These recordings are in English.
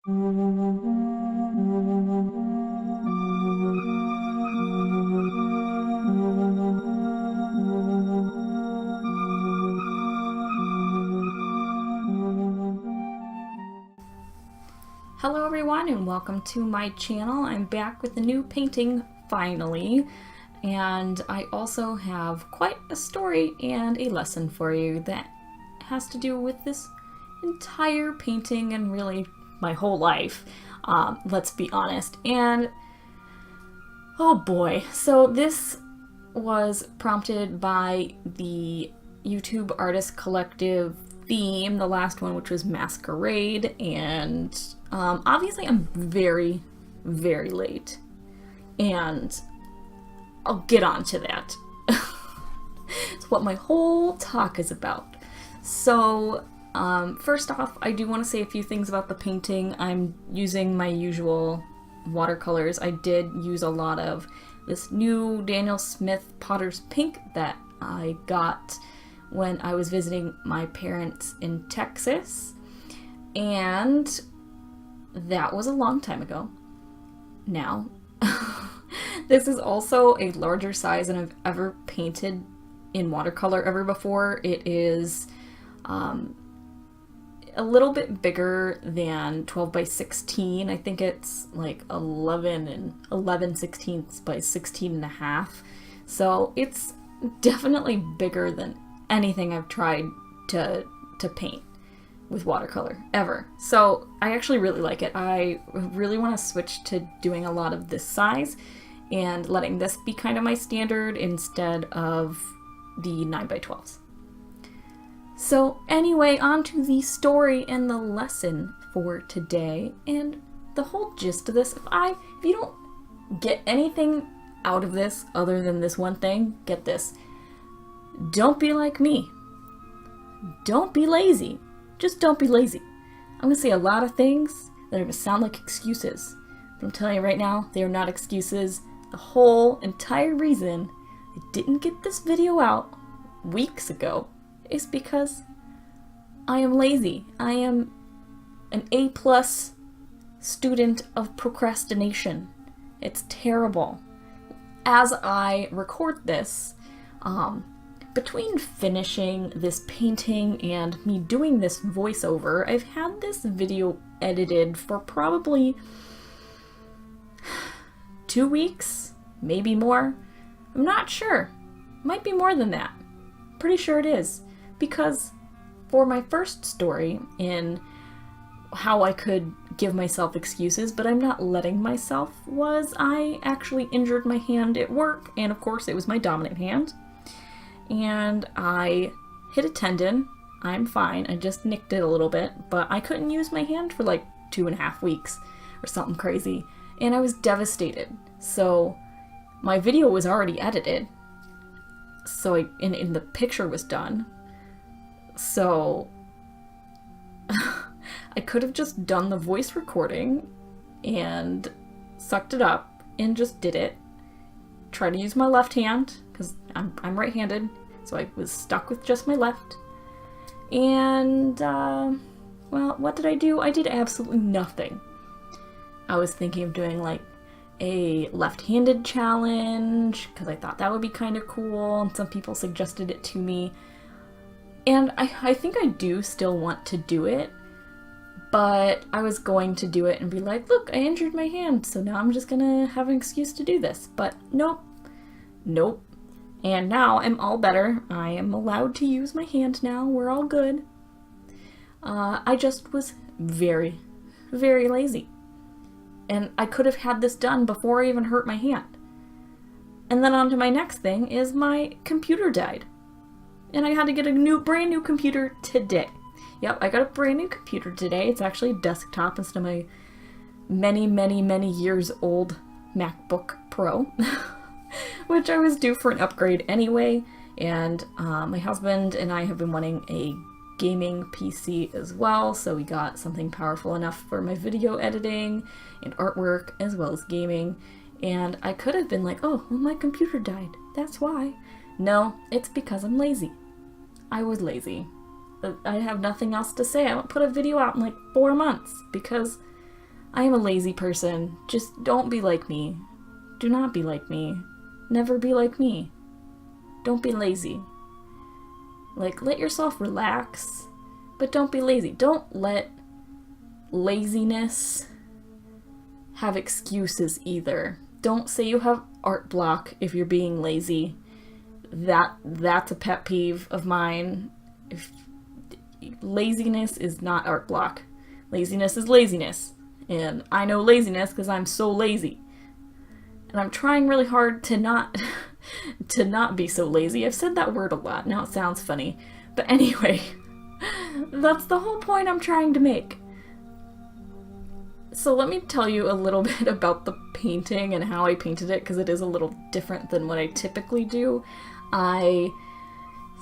Hello everyone and welcome to my channel. I'm back with a new painting finally, and I also have quite a story and a lesson for you that has to do with this entire painting and really my whole life, let's be honest. And oh boy, so this was prompted by the YouTube Artist Collective theme, the last one, which was Masquerade, and obviously I'm very, very late, and I'll get on to that. It's what my whole talk is about. So first off, I do want to say a few things about the painting. I'm using my usual watercolors. I did use a lot of this new Daniel Smith Potter's Pink that I got when I was visiting my parents in Texas, and that was a long time ago now. This is also a larger size than I've ever painted in watercolor ever before. It is a little bit bigger than 12 by 16. I think it's like 11 sixteenths by 16 and a half. So it's definitely bigger than anything I've tried to paint with watercolor ever. So I actually really like it. I really want to switch to doing a lot of this size and letting this be kind of my standard instead of the 9 by 12s. So anyway, on to the story and the lesson for today. And the whole gist of this, if you don't get anything out of this other than this one thing, get this. Don't be like me. Don't be lazy. Just don't be lazy. I'm going to say a lot of things that are going to sound like excuses. But I'm telling you right now, they are not excuses. The whole entire reason I didn't get this video out weeks ago is because I am lazy. I am an A+ student of procrastination. It's terrible. As I record this, between finishing this painting and me doing this voiceover, I've had this video edited for probably 2 weeks, maybe more. I'm not sure. Might be more than that. Pretty sure it is. Because for my first story in how I could give myself excuses, but I'm not letting myself, was I actually injured my hand at work, and of course it was my dominant hand. And I hit a tendon. I'm fine. I just nicked it a little bit, but I couldn't use my hand for like 2.5 weeks or something crazy. And I was devastated. So my video was already edited. So and the picture was done. So I could have just done the voice recording and sucked it up and just did it. Try to use my left hand, because I'm right-handed, so I was stuck with just my left. And, well, what did I do? I did absolutely nothing. I was thinking of doing, like, a left-handed challenge, because I thought that would be kind of cool, and some people suggested it to me. And I think I do still want to do it, but I was going to do it and be like, look, I injured my hand, so now I'm just gonna have an excuse to do this. But nope. Nope. And now I'm all better. I am allowed to use my hand now. We're all good. I just was very, very lazy. And I could have had this done before I even hurt my hand. And then on to my next thing is my computer died. And I had to get a brand new computer today. Yep, I got a brand new computer today. It's actually a desktop instead of my many, many, many years old MacBook Pro, which I was due for an upgrade anyway. And my husband and I have been wanting a gaming PC as well, so we got something powerful enough for my video editing and artwork as well as gaming. And I could have been like, oh, well, my computer died. That's why. No, it's because I'm lazy. I was lazy. I have nothing else to say. I haven't put a video out in like 4 months because I am a lazy person. Just don't be like me. Do not be like me. Never be like me. Don't be lazy. Like, let yourself relax, but don't be lazy. Don't let laziness have excuses either. Don't say you have art block if you're being lazy. That's a pet peeve of mine. If laziness is not art block. Laziness is laziness. And I know laziness because I'm so lazy. And I'm trying really hard to not to not be so lazy. I've said that word a lot. Now it sounds funny. But anyway, that's the whole point I'm trying to make. So let me tell you a little bit about the painting and how I painted it, because it is a little different than what I typically do. I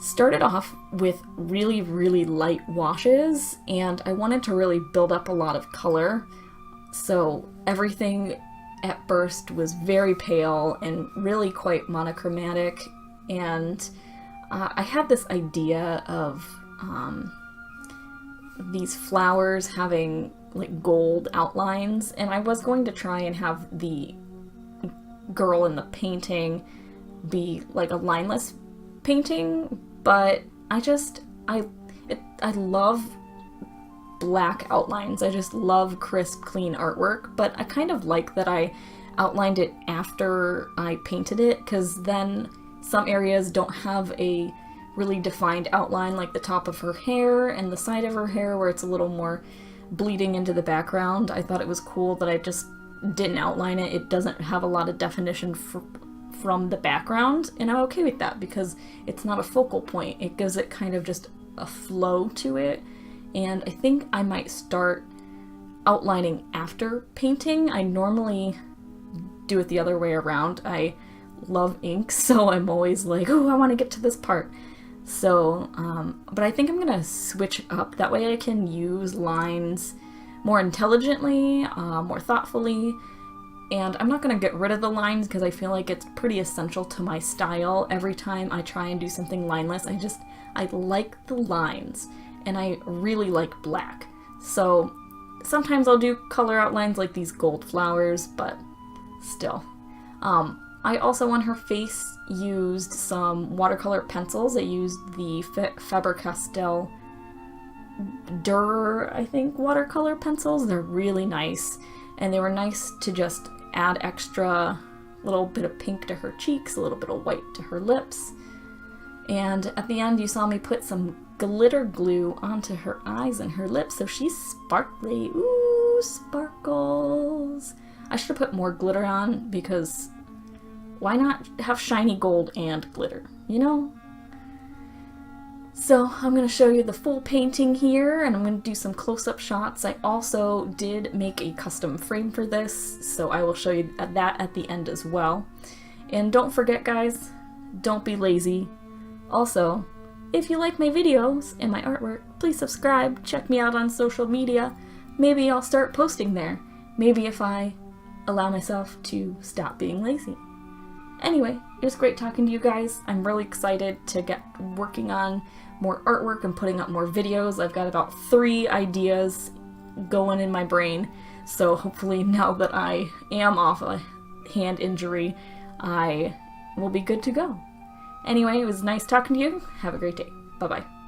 started off with really, really light washes, and I wanted to really build up a lot of color. So everything at first was very pale and really quite monochromatic, and I had this idea of these flowers having like gold outlines, and I was going to try and have the girl in the painting be like a lineless painting, but I love black outlines. I just love crisp, clean artwork, but I kind of like that I outlined it after I painted it, because then some areas don't have a really defined outline, like the top of her hair and the side of her hair where it's a little more bleeding into the background. I thought it was cool that I just didn't outline it. It doesn't have a lot of definition from the background, and I'm okay with that because it's not a focal point. It gives it kind of just a flow to it, and I think I might start outlining after painting. I normally do it the other way around. I love ink, so I'm always like, oh, I want to get to this part. So, but I think I'm gonna switch up. That way I can use lines more intelligently, more thoughtfully, and I'm not gonna get rid of the lines because I feel like it's pretty essential to my style. Every time I try and do something lineless, I like the lines, and I really like black. So sometimes I'll do color outlines like these gold flowers, but still. I also on her face used some watercolor pencils. I used the Faber-Castell Durer, I think, watercolor pencils. They're really nice, and they were nice to just add extra little bit of pink to her cheeks, a little bit of white to her lips. And at the end you saw me put some glitter glue onto her eyes and her lips, so she's sparkly. Ooh, sparkles. I should have put more glitter on, because why not have shiny gold and glitter, you know? So I'm going to show you the full painting here, and I'm going to do some close-up shots. I also did make a custom frame for this, so I will show you that at the end as well. And don't forget, guys, don't be lazy. Also, if you like my videos and my artwork, please subscribe, check me out on social media. Maybe I'll start posting there. Maybe if I allow myself to stop being lazy. Anyway, it was great talking to you guys. I'm really excited to get working on more artwork and putting up more videos. I've got about 3 ideas going in my brain, so hopefully now that I am off a hand injury, I will be good to go. Anyway, it was nice talking to you. Have a great day. Bye-bye.